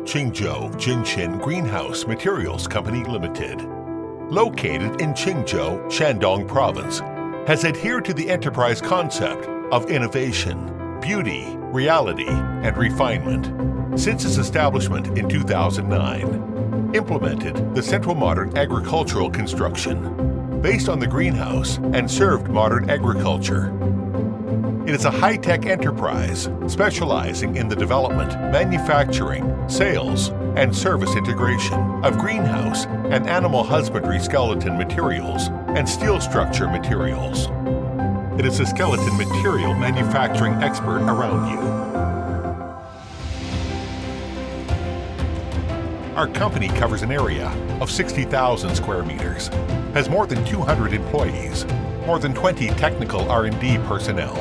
Qingzhou Jinxin-Greenhouse Materials Company Limited, located in Qingzhou, Shandong Province, has adhered to the enterprise concept of innovation, beauty, reality, and refinement since its establishment in 2009. Implemented the Central Modern Agricultural Construction, based on the greenhouse and served modern agriculture. It is a high-tech enterprise specializing in the development, manufacturing, sales, and service integration of greenhouse and animal husbandry skeleton materials and steel structure materials. It is a skeleton material manufacturing expert around you. Our company covers an area of 60,000 square meters, has more than 200 employees, more than 20 technical R&D personnel,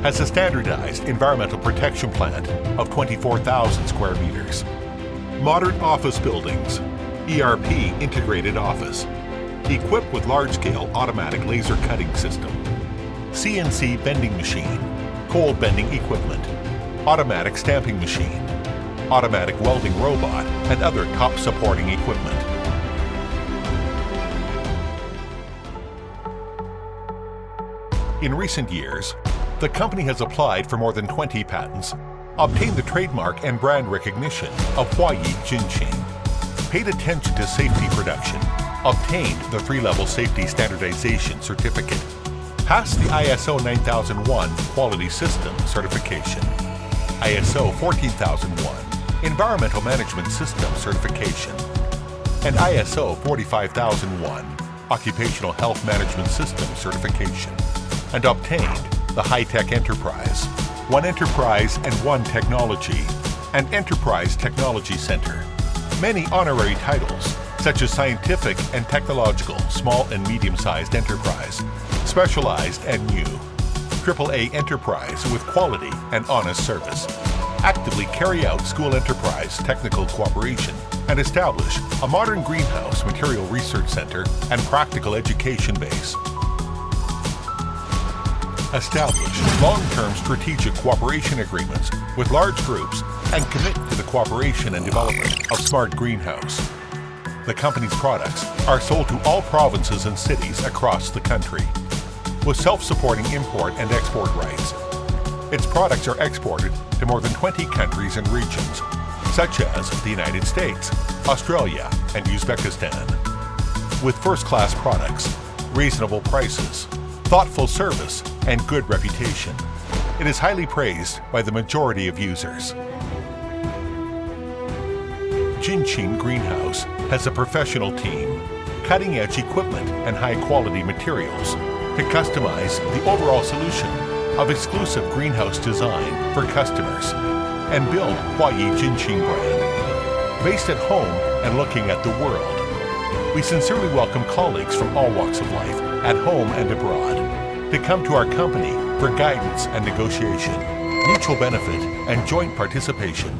has a standardized environmental protection plant of 24,000 square meters, modern office buildings, ERP integrated office, equipped with large-scale automatic laser cutting system, CNC bending machine, cold bending equipment, automatic stamping machine, automatic welding robot, and other top supporting equipment. In recent years, the company has applied for more than 20 patents, obtained the trademark and brand recognition of Huayi Jinxin, paid attention to safety production, obtained the 3-level safety standardization certificate, passed the ISO 9001 Quality System certification, ISO 14001 Environmental Management System certification, and ISO 45001 Occupational Health Management System certification, and obtained the High-Tech Enterprise, One Enterprise and One Technology, and Enterprise Technology Center. Many honorary titles, such as Scientific and Technological Small and Medium-Sized Enterprise, Specialized and New, AAA Enterprise with quality and honest service, actively carry out school enterprise technical cooperation, and establish a modern greenhouse material research center and practical education base. Establish long-term strategic cooperation agreements with large groups and commit to the cooperation and development of smart greenhouse. The company's products are sold to all provinces and cities across the country, with self-supporting import and export rights. Its products are exported to more than 20 countries and regions, such as the United States, Australia, and Uzbekistan. With first-class products, reasonable prices, thoughtful service, and good reputation, it is highly praised by the majority of users. Jinxin-Greenhouse has a professional team, cutting-edge equipment, and high-quality materials to customize the overall solution of exclusive greenhouse design for customers and build Huayi Jinxin brand. Based at home and looking at the world, we sincerely welcome colleagues from all walks of life, at home and abroad, to come to our company for guidance and negotiation, mutual benefit, and joint participation.